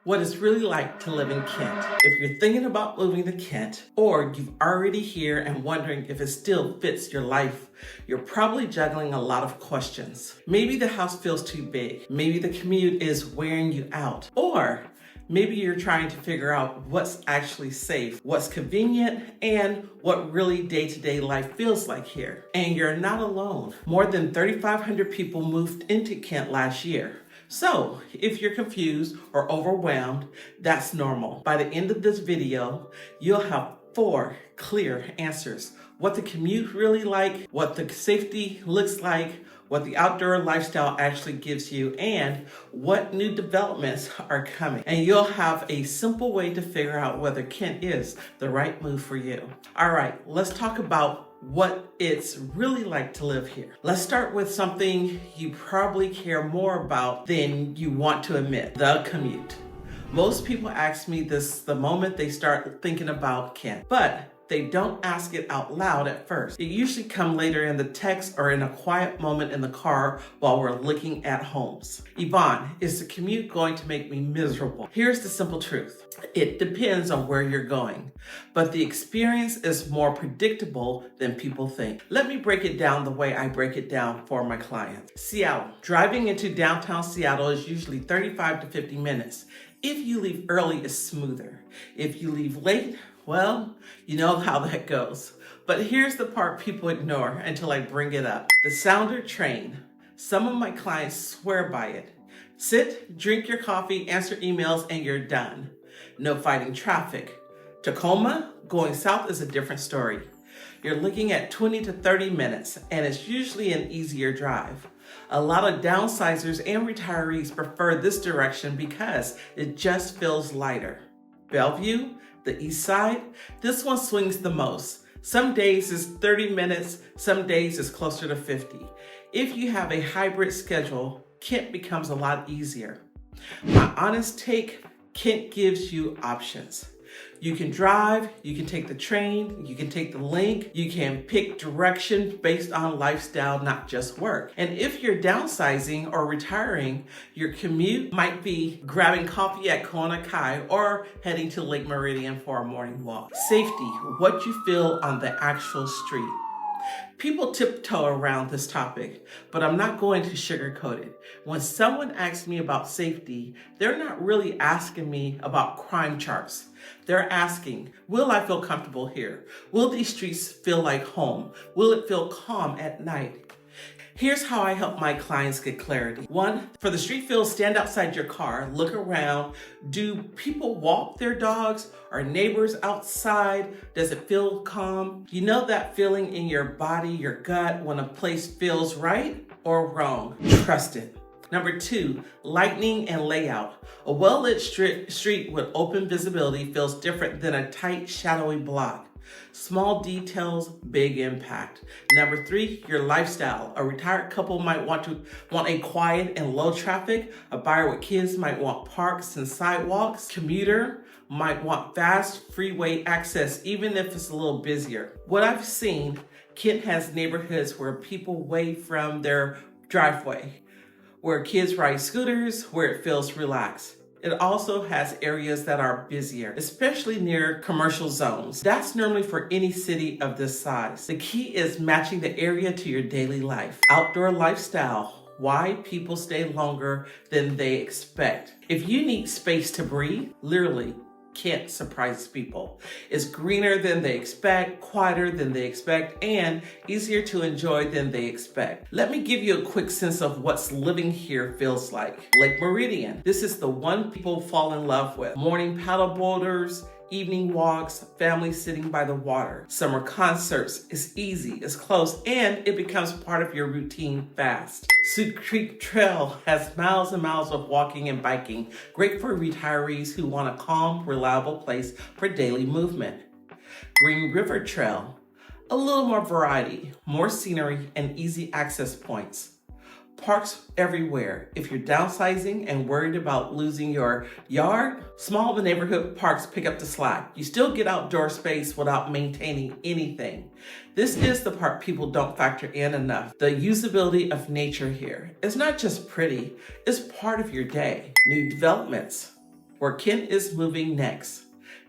What it's really like to live in Kent. If you're thinking about moving to Kent, or you've already here and wondering if it still fits your life, you're probably juggling a lot of questions. Maybe the house feels too big. Maybe the commute is wearing you out. Or maybe you're trying to figure out what's actually safe, what's convenient, and what really day-to-day life feels like here. And you're not alone. More than 3,500 people moved into Kent last year. So if you're confused or overwhelmed, that's normal. By the end of this video, you'll have 4 clear answers. What the commute really like, what the safety looks like, what the outdoor lifestyle actually gives you, and what new developments are coming. And you'll have a simple way to figure out whether Kent is the right move for you. All right, let's talk about what it's really like to live here. Let's start with something you probably care more about than you want to admit, the commute. Most people ask me this the moment they start thinking about Kent, but they don't ask it out loud at first. It usually comes later in the text or in a quiet moment in the car while we're looking at homes. Evonne, is the commute going to make me miserable? Here's the simple truth. It depends on where you're going, but the experience is more predictable than people think. Let me break it down the way I break it down for my clients. Seattle. Driving into downtown Seattle is usually 35 to 50 minutes. If you leave early, it's smoother. If you leave late, well, you know how that goes. But here's the part people ignore until I bring it up. The Sounder train. Some of my clients swear by it. Sit, drink your coffee, answer emails, and you're done. No fighting traffic. Tacoma, going south is a different story. You're looking at 20 to 30 minutes, and it's usually an easier drive. A lot of downsizers and retirees prefer this direction because it just feels lighter. Bellevue, the east side, this one swings the most. Some days it's 30 minutes, some days it's closer to 50. If you have a hybrid schedule, Kent becomes a lot easier. My honest take, Kent gives you options. You can drive, you can take the train, you can take the link, you can pick direction based on lifestyle, not just work. And if you're downsizing or retiring, your commute might be grabbing coffee at Kona Kai or heading to Lake Meridian for a morning walk. Safety, what you feel on the actual street. People tiptoe around this topic, but I'm not going to sugarcoat it. When someone asks me about safety, they're not really asking me about crime charts. They're asking, will I feel comfortable here? Will these streets feel like home? Will it feel calm at night? Here's how I help my clients get clarity. 1, for the street feel, stand outside your car, look around. Do people walk their dogs? Are neighbors outside? Does it feel calm? You know that feeling in your body, your gut, when a place feels right or wrong? Trust it. Number 2, lighting and layout. A well-lit street with open visibility feels different than a tight, shadowy block. Small details, big impact. Number 3, your lifestyle. A retired couple might want a quiet and low traffic. A buyer with kids might want parks and sidewalks. Commuter might want fast freeway access, even if it's a little busier. What I've seen, Kent has neighborhoods where people wave from their driveway, where kids ride scooters, where it feels relaxed. It also has areas that are busier, especially near commercial zones. That's normally for any city of this size. The key is matching the area to your daily life. Outdoor lifestyle, why people stay longer than they expect. If you need space to breathe, literally, Kent surprise people. It's greener than they expect, quieter than they expect, and easier to enjoy than they expect. Let me give you a quick sense of what's living here feels like. Lake Meridian. This is the one people fall in love with. Morning paddleboarders, evening walks, families sitting by the water. Summer concerts. It's easy, it's close, and it becomes part of your routine fast. Sioux Creek Trail has miles and miles of walking and biking. Great for retirees who want a calm, reliable place for daily movement. Green River Trail. A little more variety, more scenery, and easy access points. Parks everywhere. If you're downsizing and worried about losing your yard, small neighborhood parks pick up the slack. You still get outdoor space without maintaining anything. This is the part people don't factor in enough. The usability of nature here. It's not just pretty, it's part of your day. New developments. where Kent is moving next.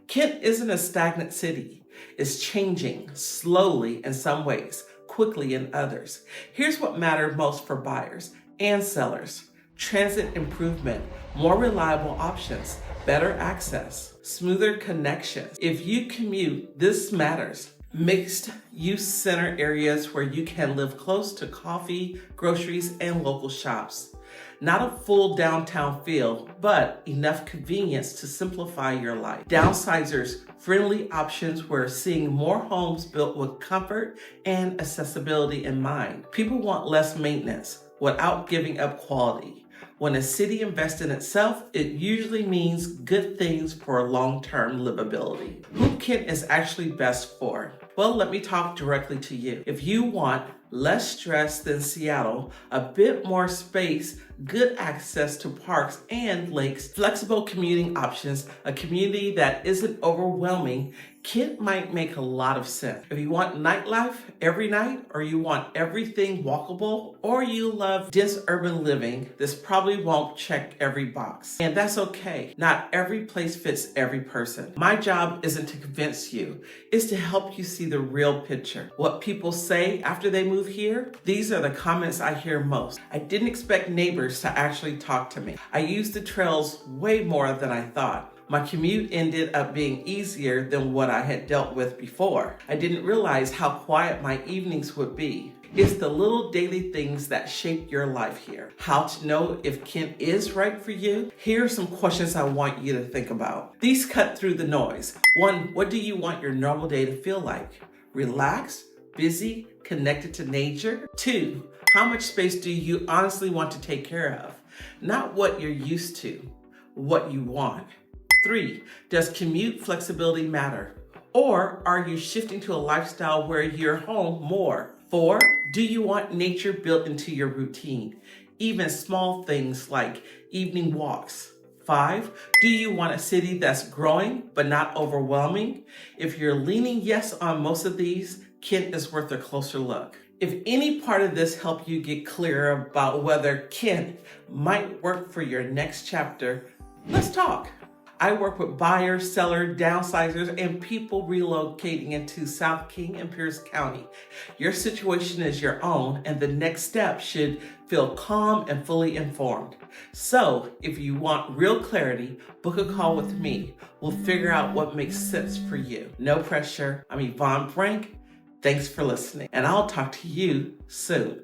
Kent isn't a stagnant city. It's changing slowly in some ways, quickly in others. Here's what matters most for buyers and sellers: transit improvement, more reliable options, better access, smoother connections. If you commute, this matters. Mixed use center areas where you can live close to coffee, groceries, and local shops. Not a full downtown feel, but enough convenience to simplify your life. Downsizers, friendly options. We're seeing more homes built with comfort and accessibility in mind. People want less maintenance without giving up quality. When a city invests in itself, it usually means good things for long-term livability. Who Kent is actually best for? Well, let me talk directly to you. If you want less stress than Seattle, a bit more space, good access to parks and lakes, flexible commuting options, a community that isn't overwhelming, Kent might make a lot of sense. If you want nightlife every night, or you want everything walkable, or you love dense urban living, this probably won't check every box. And that's okay. Not every place fits every person. My job isn't to convince you, it's to help you see the real picture. What people say after they move here, these are the comments I hear most. I didn't expect neighbors to actually talk to me. I used the trails way more than I thought. My commute ended up being easier than what I had dealt with before. I didn't realize how quiet my evenings would be. It's the little daily things that shape your life here. How to know if Kent is right for you? Here are some questions I want you to think about. These cut through the noise. 1, what do you want your normal day to feel like? Relaxed, busy, connected to nature? 2, how much space do you honestly want to take care of? Not what you're used to, what you want. 3, does commute flexibility matter? Or are you shifting to a lifestyle where you're home more? 4, do you want nature built into your routine? Even small things like evening walks. 5, do you want a city that's growing but not overwhelming? If you're leaning yes on most of these, Kent is worth a closer look. If any part of this helped you get clear about whether Kent might work for your next chapter, let's talk. I work with buyers, sellers, downsizers, and people relocating into South King and Pierce County. Your situation is your own, and the next step should feel calm and fully informed. So, if you want real clarity, book a call with me. We'll figure out what makes sense for you. No pressure. I'm Evonne. Thanks for listening, and I'll talk to you soon.